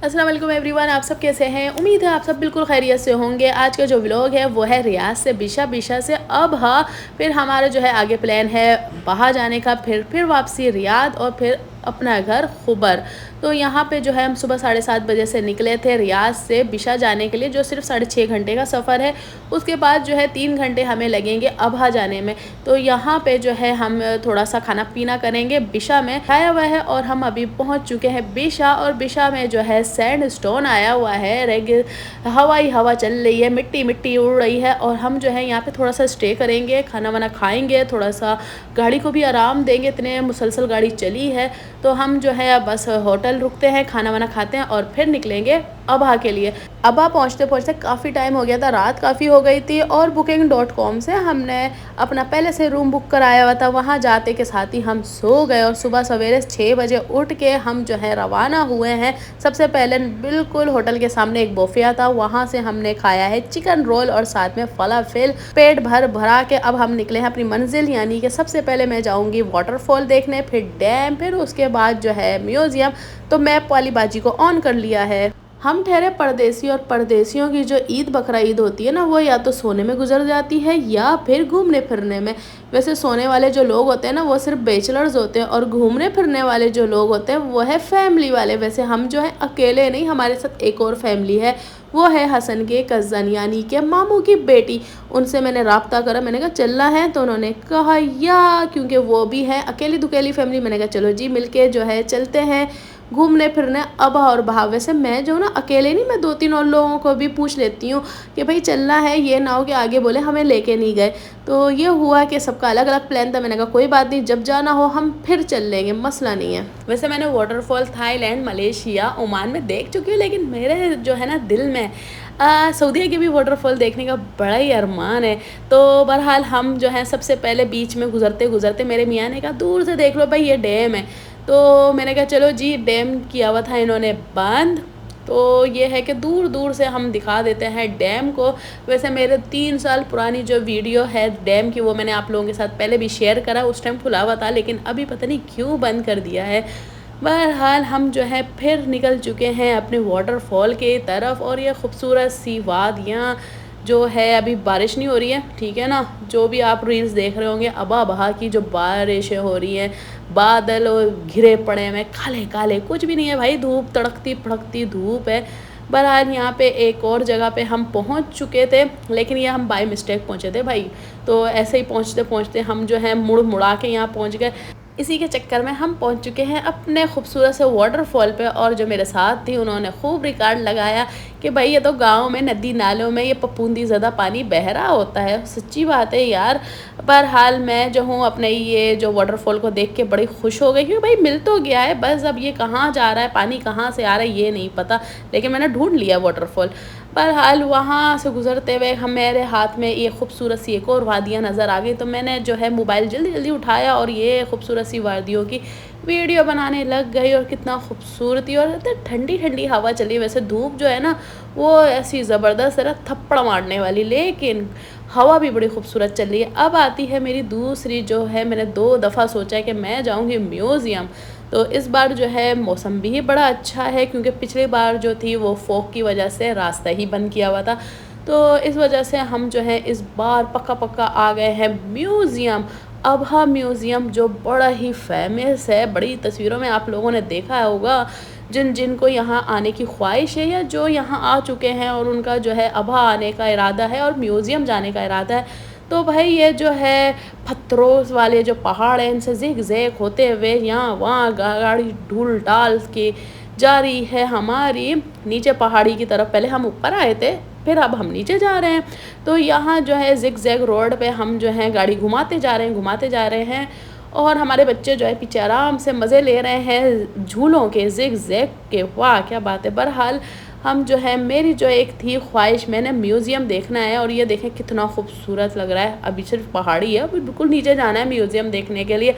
अस्सलाम वालेकुम एवरीवन, आप सब कैसे हैं। उम्मीद है आप सब बिल्कुल खैरियत से होंगे। आज का जो व्लॉग है वो है रियाद से बिशा, बिशा से अब हाँ फिर हमारा जो है आगे प्लान है बाहर जाने का, फिर वापसी रियाद और फिर अपना घर खुबर। तो यहाँ पे जो है हम सुबह 7:30 बजे से निकले थे रियाद से बिशा जाने के लिए, जो सिर्फ 6.5 घंटे का सफ़र है। उसके बाद जो है 3 घंटे हमें लगेंगे अबहा जाने में। तो यहाँ पे जो है हम थोड़ा सा खाना पीना करेंगे बिशा में, खाया हुआ है और हम अभी पहुँच चुके हैं बिशा। और बिशा में जो है सैंड स्टोन आया हुआ है, हवाई हवा चल रही है, मिट्टी मिट्टी उड़ रही है। और हम जो है यहाँ पे थोड़ा सा स्टे करेंगे, खाना वाना खाएंगे, थोड़ा सा गाड़ी को भी आराम देंगे, इतने मुसलसल गाड़ी चली है। तो हम जो है बस होटल रुकते हैं, खाना वाना खाते हैं और फिर निकलेंगे अबहा के लिए। अबहा पहुँचते पहुँचते काफ़ी टाइम हो गया था, रात काफ़ी हो गई थी। और booking.com से हमने अपना पहले से रूम बुक कराया हुआ था। वहाँ जाते के साथ ही हम सो गए और सुबह सवेरे 6 बजे उठ के हम जो है रवाना हुए हैं। सबसे पहले बिल्कुल होटल के सामने एक बोफिया था, वहाँ से हमने खाया है चिकन रोल और साथ में फलाफिल। पेट भर भरा के अब हम निकले हैं अपनी मंजिल, यानी कि सबसे पहले मैं जाऊँगी वाटरफॉल देखने, फिर डैम, फिर उसके बाद जो है म्यूज़ियम। तो मैप वाली बाजी को ऑन कर लिया है। हम ठहरे परदेसी, और परदेसियों की जो ईद बकरा ईद होती है ना, वो या तो सोने में गुजर जाती है या फिर घूमने फिरने में। वैसे सोने वाले जो लोग होते हैं ना वो सिर्फ बैचलर्स होते हैं, और घूमने फिरने वाले जो लोग होते हैं वो है फैमिली वाले। वैसे हम जो है अकेले नहीं, हमारे साथ एक और फैमिली है, वो है हसन के कज़न यानी कि मामू की बेटी। उनसे मैंने रब्ता करा, मैंने कहा चलना है, तो उन्होंने कहा या, क्योंकि वो भी है अकेली दुकेली फैमिली। मैंने कहा चलो जी मिलके जो है चलते हैं घूमने फिरने अबहा और बहा। वैसे मैं जो ना अकेले नहीं, मैं 2-3 और लोगों को भी पूछ लेती हूँ कि भाई चलना है, ये ना हो कि आगे बोले हमें लेके नहीं गए। तो ये हुआ कि सबका अलग अलग प्लान था। मैंने कहा कोई बात नहीं, जब जाना हो हम फिर चल लेंगे, मसला नहीं है। वैसे मैंने वाटरफॉल थाईलैंड, मलेशिया, ओमान में देख चुकी हूँ, लेकिन मेरे जो है ना दिल में सऊदीया के भी वाटरफॉल देखने का बड़ा ही अरमान है। तो बहरहाल हम जो है सबसे पहले बीच में गुजरते गुजरते मेरे मियाँ ने कहा दूर से देख लो भाई ये डैम है। तो मैंने कहा चलो जी, डैम किया हुआ था इन्होंने बंद, तो ये है कि दूर दूर से हम दिखा देते हैं डैम को। वैसे मेरे 3 साल पुरानी जो वीडियो है डैम की, वो मैंने आप लोगों के साथ पहले भी शेयर करा। उस टाइम खुला हुआ था, लेकिन अभी पता नहीं क्यों बंद कर दिया है। बहरहाल हम जो है फिर निकल चुके हैं अपने वाटरफॉल के तरफ। और ये खूबसूरत सी वादियाँ जो है, अभी बारिश नहीं हो रही है, ठीक है ना, जो भी आप रील्स देख रहे होंगे अबहा बहा की जो बारिशें हो रही हैं, बादल और घिरे पड़े हैं काले काले, कुछ भी नहीं है भाई, धूप तड़कती भड़कती धूप है। बहरहाल यहाँ पे एक और जगह पे हम पहुँच चुके थे, लेकिन ये हम बाय मिस्टेक पहुँचे थे भाई। तो ऐसे ही पहुँचते पहुँचते हम जो है मुड़ मुड़ा के यहाँ पहुँच गए। इसी के चक्कर में हम पहुंच चुके हैं अपने खूबसूरत से वाटरफॉल पे। और जो मेरे साथ थी उन्होंने खूब रिकॉर्ड लगाया कि भाई ये तो गांव में नदी नालों में ये पपूंदी ज़्यादा पानी बह रहा होता है। सच्ची बात है यार। बहरहाल मैं जो हूँ अपने ये जो वाटरफॉल को देख के बड़ी खुश हो गई, क्योंकि भाई मिल तो गया है, बस अब ये कहाँ जा रहा है, पानी कहाँ से आ रहा है ये नहीं पता, लेकिन मैंने ढूंढ लिया वाटरफॉल। बहरहाल वहाँ से गुजरते हुए हम, मेरे हाथ में ये खूबसूरत सी एक और वादियाँ नज़र आ गई, तो मैंने जो है मोबाइल जल्दी जल्दी उठाया और ये खूबसूरत सी वादियों की वीडियो बनाने लग गई। और कितना खूबसूरती, और ठंडी ठंडी हवा चली। वैसे धूप जो है ना वो ऐसी ज़बरदस्त है, थप्पड़ मारने वाली, लेकिन हवा भी बड़ी खूबसूरत चल रही है। अब आती है मेरी दूसरी जो है, मैंने 2 दफ़ा सोचा है कि मैं जाऊँगी म्यूज़ियम। तो इस बार जो है मौसम भी बड़ा अच्छा है, क्योंकि पिछली बार जो थी वो फॉग की वजह से रास्ता ही बंद किया हुआ था। तो इस वजह से हम जो है इस बार पक्का पक्का आ गए हैं म्यूज़ियम, अबहा म्यूज़ियम, जो बड़ा ही फेमस है। बड़ी तस्वीरों में आप लोगों ने देखा होगा, जिन जिनको यहाँ आने की ख्वाहिश है या जो यहाँ आ चुके हैं और उनका जो है अबहा आने का इरादा है और म्यूज़ियम जाने का इरादा है। तो भाई ये जो है पत्थरों वाले जो पहाड़ हैं, इनसे ज़िग ज़ैग होते हुए यहाँ वहाँ गाड़ी ढूल डाल के जा रही है हमारी नीचे पहाड़ी की तरफ। पहले हम ऊपर आए थे, फिर अब हम नीचे जा रहे हैं। तो यहाँ जो है ज़िग ज़ैग रोड पे हम जो है गाड़ी घुमाते जा रहे हैं। और हमारे बच्चे जो है पीछे आराम से मज़े ले रहे हैं झूलों के, ज़िग ज़ैग के। वाह क्या बात है। बहरहाल हम जो है, मेरी जो एक थी ख्वाहिश, मैंने म्यूज़ियम देखना है, और ये देखें कितना खूबसूरत लग रहा है। अभी सिर्फ पहाड़ी है, अभी बिल्कुल नीचे जाना है म्यूज़ियम देखने के लिए।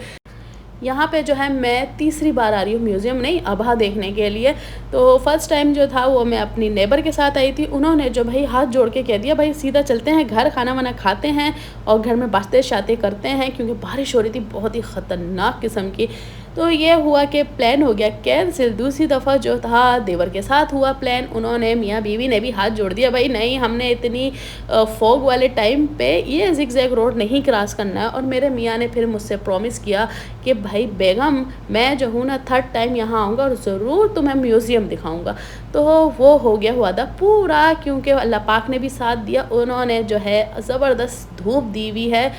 यहाँ पे जो है मैं तीसरी बार आ रही हूँ म्यूज़ियम नहीं, अबहा देखने के लिए। तो फर्स्ट टाइम जो था वो मैं अपनी नेबर के साथ आई थी। उन्होंने जो भाई हाथ जोड़ के कह दिया भाई सीधा चलते हैं घर, खाना वाना खाते हैं और घर में बातें शातें करते हैं, क्योंकि बारिश हो रही थी बहुत ही ख़तरनाक किस्म की। तो ये हुआ कि प्लान हो गया कैंसिल। दूसरी दफ़ा जो था देवर के साथ हुआ प्लान, उन्होंने मियाँ बीवी ने भी हाथ जोड़ दिया, भाई नहीं हमने इतनी फॉग वाले टाइम पे ये ज़िगज़ैग रोड नहीं क्रॉस करना है। और मेरे मियाँ ने फिर मुझसे प्रॉमिस किया कि भाई बेगम मैं जो हूँ ना थर्ड टाइम यहाँ आऊँगा और ज़रूर तुम्हें म्यूज़ियम दिखाऊँगा। तो वो हो गया हुआ था पूरा, क्योंकि अल्लाह पाक ने भी साथ दिया, उन्होंने जो है ज़बरदस्त धूप दी हुई है।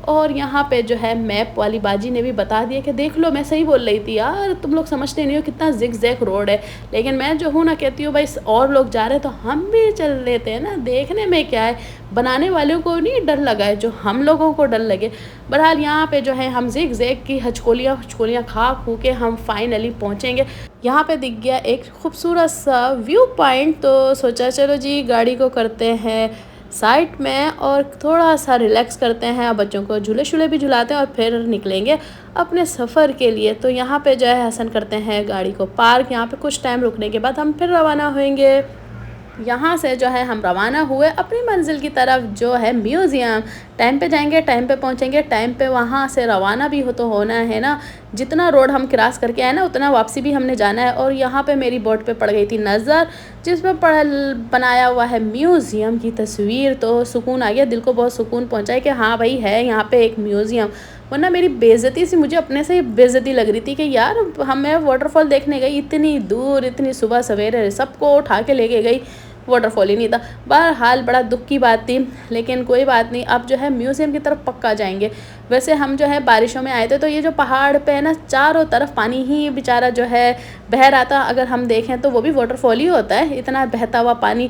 और यहाँ पे जो है मैप वाली बाजी ने भी बता दिया कि देख लो मैं सही बोल रही थी यार, तुम लोग समझते नहीं हो कितना ज़िगज़ैग रोड है। लेकिन मैं जो हूँ ना कहती हूँ भाई और लोग जा रहे हैं तो हम भी चल लेते हैं ना, देखने में क्या है, बनाने वालों को नहीं डर लगा है, जो हम लोगों को डर लगे। बहरहाल यहाँ पे जो है हम ज़िगज़ैग की हचकोलियाँ खा खू के हम फाइनली पहुँचेंगे। यहाँ पे दिख गया एक खूबसूरत सा व्यू पॉइंट, तो सोचा चलो जी गाड़ी को करते हैं साइड में और थोड़ा सा रिलैक्स करते हैं, बच्चों को झूले शूले भी झुलाते हैं और फिर निकलेंगे अपने सफ़र के लिए। तो यहाँ पे जो है हसन करते हैं गाड़ी को पार्क, यहाँ पे कुछ टाइम रुकने के बाद हम फिर रवाना होंगे। यहाँ से जो है हम रवाना हुए अपनी मंजिल की तरफ जो है म्यूज़ियम। टाइम पे जाएंगे, टाइम पे पहुँचेंगे, टाइम पे वहाँ से रवाना भी हो तो होना है ना, जितना रोड हम क्रॉस करके आए ना उतना वापसी भी हमने जाना है। और यहाँ पे मेरी बोर्ड पे पड़ गई थी नज़र, जिसमें बनाया हुआ है म्यूज़ियम की तस्वीर। तो सुकून आ गया, दिल को बहुत सुकून पहुँचा है कि हाँ भाई है यहाँ पे एक म्यूज़ियम। वरना मेरी बेइज्जती सी, मुझे अपने से ही बेइज्जती लग रही थी कि यार मैं वाटरफॉल देखने गई इतनी दूर, इतनी सुबह सवेरे, सबको उठा के लेके गई, वाटरफॉल ही नहीं था। बहरहाल बड़ा दुख की बात थी, लेकिन कोई बात नहीं, अब जो है म्यूज़ियम की तरफ पक्का जाएंगे। वैसे हम जो है बारिशों में आए थे, तो ये जो पहाड़ पे है ना चारों तरफ पानी ही बेचारा जो है बह रहा था। अगर हम देखें तो वो भी वाटरफॉल ही होता है, इतना बहता हुआ पानी।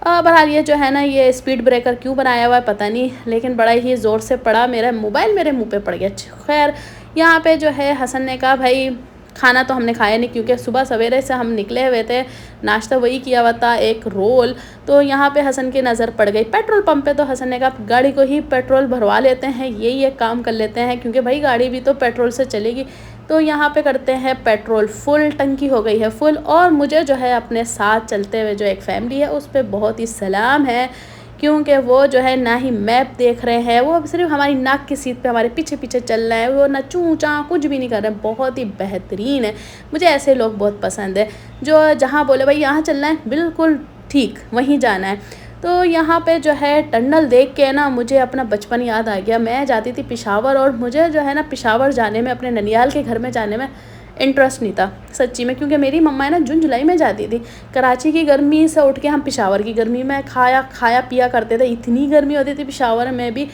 बहरहाल ये जो है ना ये स्पीड ब्रेकर क्यों बनाया हुआ है पता नहीं, लेकिन बड़ा ही ज़ोर से पड़ा, मेरा मोबाइल मेरे मुँह पे पड़ गया। खैर यहाँ पे जो है हसन ने कहा भाई खाना तो हमने खाया नहीं, क्योंकि सुबह सवेरे से हम निकले हुए थे, नाश्ता वही किया हुआ था, एक रोल। तो यहाँ पे हसन की नज़र पड़ गई पेट्रोल पंप पे, तो हसन ने कहा गाड़ी को ही पेट्रोल भरवा लेते हैं, यही एक काम कर लेते हैं, क्योंकि भाई गाड़ी भी तो पेट्रोल से चलेगी। तो यहाँ पे करते हैं पेट्रोल फुल, टंकी हो गई है फुल। और मुझे जो है अपने साथ चलते हुए जो एक फैमिली है उस पर बहुत ही सलाम है, क्योंकि वो जो है ना ही मैप देख रहे हैं, वो सिर्फ हमारी नाक की सीट पे हमारे पीछे पीछे चल रहे हैं, वो ना चूँ चाँ कुछ भी नहीं कर रहे हैं, बहुत ही बेहतरीन है। मुझे ऐसे लोग बहुत पसंद है, जो जहाँ बोले भाई यहाँ चलना है बिल्कुल ठीक वहीं जाना है। तो यहाँ पे जो है टनल देख के ना मुझे अपना बचपन याद आ गया। मैं जाती थी पेशावर, और मुझे जो है ना पेशावर जाने में, अपने ननियाल के घर में जाने में इंटरेस्ट नहीं था सच्ची में, क्योंकि मेरी मम्मा है ना जून जुलाई में जाती थी। कराची की गर्मी से उठ के हम पेशावर की गर्मी में खाया पिया करते थे, इतनी गर्मी होती थी पेशावर में भी।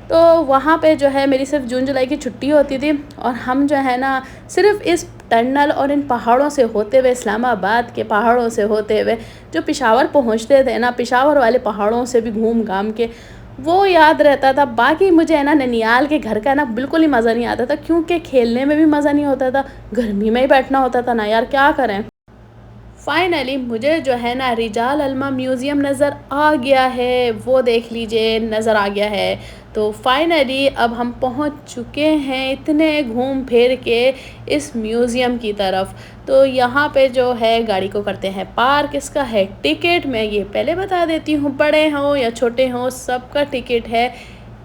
तो वहाँ पे जो है मेरी सिर्फ जून जुलाई की छुट्टी होती थी, और हम जो है ना सिर्फ इस टनल और इन पहाड़ों से होते हुए, इस्लामाबाद के पहाड़ों से होते हुए जो पेशावर पहुँचते थे ना, पेशावर वाले पहाड़ों से भी घूम घाम के वो याद रहता था। बाकी मुझे है ना ननियाल के घर का ना बिल्कुल ही मज़ा नहीं आता था, क्योंकि खेलने में भी मज़ा नहीं होता था, गर्मी में ही बैठना होता था ना यार, क्या करें। फाइनली मुझे जो है ना रिजाल अलमा म्यूज़ियम नज़र आ गया है, वो देख लीजिए नज़र आ गया है। तो फाइनली अब हम पहुंच चुके हैं इतने घूम फिर के इस म्यूज़ियम की तरफ। तो यहाँ पे जो है गाड़ी को करते हैं पार्क। इसका है टिकट, मैं ये पहले बता देती हूँ, बड़े हों या छोटे हों सबका टिकट है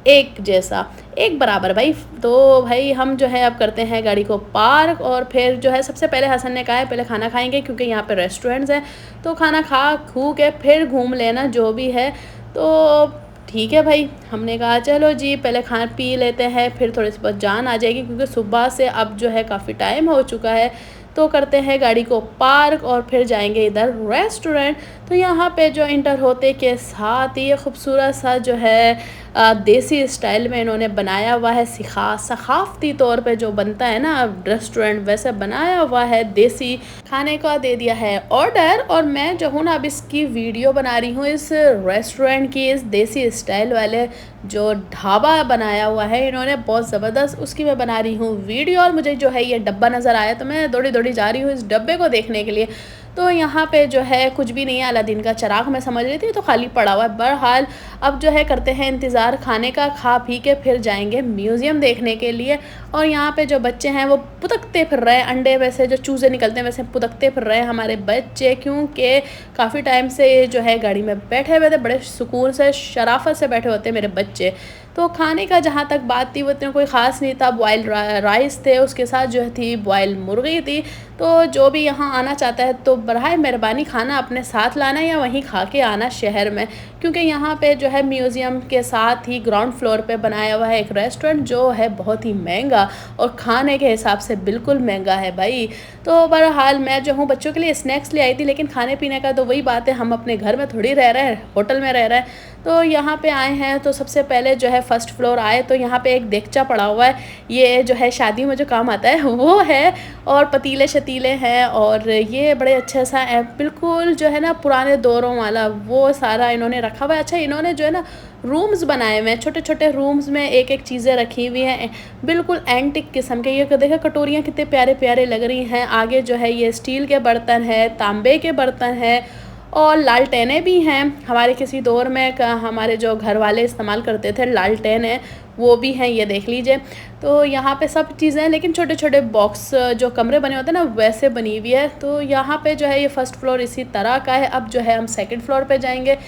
एक जैसा, एक बराबर भाई। तो भाई हम जो है अब करते हैं गाड़ी को पार्क, और फिर जो है सबसे पहले हसन ने कहा है पहले खाना खाएंगे, क्योंकि यहाँ पे रेस्टोरेंट्स हैं, तो खाना खा खू के फिर घूम लेना जो भी है। तो ठीक है भाई, हमने कहा चलो जी पहले खा पी लेते हैं, फिर थोड़ी सी बहुत जान आ जाएगी, क्योंकि सुबह से अब जो है काफ़ी टाइम हो चुका है। तो करते हैं गाड़ी को पार्क और फिर जाएंगे इधर रेस्टोरेंट। तो यहाँ पे जो इंटर होते के साथ ये खूबसूरत सा जो है देसी स्टाइल में इन्होंने बनाया हुआ है, सखाफ़ती तौर पे जो बनता है ना रेस्टोरेंट वैसे बनाया हुआ है, देसी खाने का दे दिया है ऑर्डर। और मैं जो हूँ ना अब इसकी वीडियो बना रही हूँ, इस रेस्टोरेंट की, इस देसी स्टाइल वाले जो ढाबा बनाया हुआ है इन्होंने बहुत ज़बरदस्त, उसकी मैं बना रही हूँ वीडियो। और मुझे जो है ये डब्बा नज़र आया, तो मैं दौड़ी दौड़ी जा रही हूँ इस डब्बे को देखने के लिए। तो यहाँ पे जो है कुछ भी नहीं है, अलादीन का चिराग मैं समझ रही थी, तो खाली पड़ा हुआ है। बहरहाल अब जो है करते हैं इंतज़ार खाने का, खा पी के फिर जाएंगे म्यूज़ियम देखने के लिए। और यहाँ पे जो बच्चे हैं वो पुदकते फिर रहे हैं, अंडे वैसे जो चूज़े निकलते हैं वैसे पुदकते फिर रहे हैं हमारे बच्चे, क्योंकि काफ़ी टाइम से जो है गाड़ी में बैठे हुए थे, बड़े सुकून से शराफत से बैठे होते हैं मेरे बच्चे। तो खाने का जहाँ तक बात थी वो इतना कोई ख़ास नहीं था, बॉयल राइस थे, उसके साथ जो थी बॉयल मुर्गी थी। तो जो भी यहाँ आना चाहता है तो बराए मेहरबानी खाना अपने साथ लाना या वहीं खा के आना शहर में, क्योंकि यहाँ पे जो है म्यूज़ियम के साथ ही ग्राउंड फ्लोर पे बनाया हुआ है एक रेस्टोरेंट जो है बहुत ही महंगा और खाने के हिसाब से बिल्कुल महंगा है भाई। तो बहरहाल मैं जो हूँ बच्चों के लिए स्नैक्स ले आई थी, लेकिन खाने पीने का तो वही बात है, हम अपने घर में थोड़ी रह रहे हैं, होटल में रह रहे हैं। तो यहाँ पे आए हैं तो सबसे पहले जो है फर्स्ट फ्लोर आए तो यहाँ पे एक देगचा पड़ा हुआ है, ये जो है शादी में जो काम आता है वो है, और पतीले शतीले हैं, और ये बड़े अच्छा सा बिल्कुल जो है ना पुराने दौरों वाला वो सारा इन्होंने रखा हुआ है। अच्छा इन्होंने जो है ना रूम्स बनाए हुए हैं, छोटे छोटे रूम्स में एक एक चीज़ें रखी हुई हैं, बिल्कुल एंटिक किस्म के। ये देखो कटोरियाँ कितने प्यारे प्यारे लग रही हैं। आगे जो है ये स्टील के बर्तन है, तांबे के बर्तन है, और लालटेनें भी हैं। हमारे किसी दौर में हमारे जो घर वाले इस्तेमाल करते थे लालटेन है, वो भी हैं, ये देख लीजिए। तो यहाँ पे सब चीज़ें हैं, लेकिन छोटे छोटे बॉक्स जो कमरे बने होते हैं ना वैसे बनी हुई है। तो यहाँ पे जो है ये फर्स्ट फ्लोर इसी तरह का है। अब जो है हम सेकंड फ्लोर पे जाएंगे।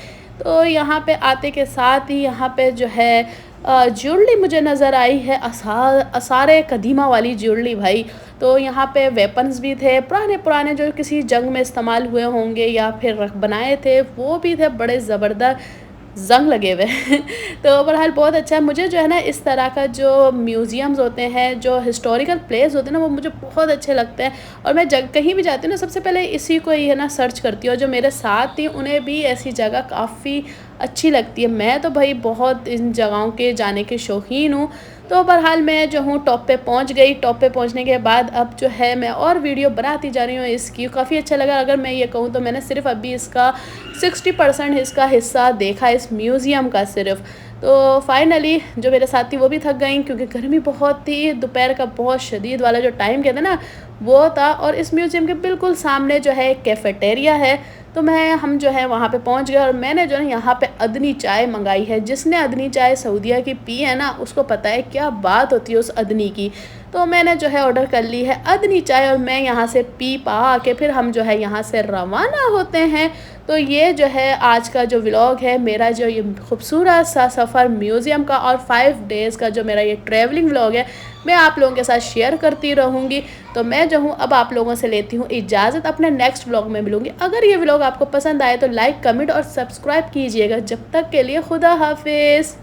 तो यहाँ पे आते के साथ ही यहाँ पे जो है ज्वेलरी मुझे नज़र आई है, आसारे कदीमा वाली ज्वेलरी भाई। तो यहाँ पे वेपन्स भी थे, पुराने पुराने जो किसी जंग में इस्तेमाल हुए होंगे या फिर बनाए थे, वो भी थे, बड़े ज़बरदस्त जंग लगे हुए तो बहरहाल बहुत अच्छा है। मुझे जो है ना इस तरह का जो म्यूज़ियम्स होते हैं, जो हिस्टोरिकल प्लेस होते हैं ना, वो मुझे बहुत अच्छे लगते हैं। और मैं कहीं भी जाती हूँ ना सबसे पहले इसी को ही है ना सर्च करती हूँ। जो मेरे साथ थी उन्हें भी ऐसी जगह काफ़ी अच्छी लगती है। मैं तो भाई बहुत इन जगहों के जाने के शौकीन हूँ। तो बहरहाल मैं जो हूँ टॉप पे पहुँच गई। टॉप पे पहुँचने के बाद अब जो है मैं और वीडियो बनाती जा रही हूँ इसकी। काफ़ी अच्छा लगा। अगर मैं ये कहूँ तो मैंने सिर्फ अभी इसका 60% इसका हिस्सा देखा इस म्यूज़ियम का सिर्फ। तो फाइनली जो मेरे साथी वो भी थक गई, क्योंकि गर्मी बहुत थी, दोपहर का बहुत शदीद वाला जो टाइम कहते हैं ना वो था। और इस म्यूज़ियम के बिल्कुल सामने जो है एक कैफ़ेटेरिया है। तो हम जो है वहाँ पे पहुँच गए, और मैंने जो है यहाँ पे अदनी चाय मंगाई है। जिसने अदनी चाय सऊदीया की पी है ना उसको पता है क्या बात होती है उस अदनी की। तो मैंने जो है ऑर्डर कर ली है अदनी चाय, और मैं यहाँ से पी पा के फिर हम जो है यहाँ से रवाना होते हैं। तो ये जो है आज का जो व्लॉग है मेरा, जो ये खूबसूरत सा सफ़र म्यूज़ियम का और 5 डेज़ का जो मेरा ये ट्रैवलिंग व्लॉग है, मैं आप लोगों के साथ शेयर करती रहूँगी। तो मैं जो हूँ अब आप लोगों से लेती हूँ इजाज़त, अपने नेक्स्ट व्लॉग में मिलूँगी। अगर ये व्लॉग आपको पसंद आए तो लाइक, कमेंट और सब्सक्राइब कीजिएगा। जब तक के लिए खुदा हाफिज़।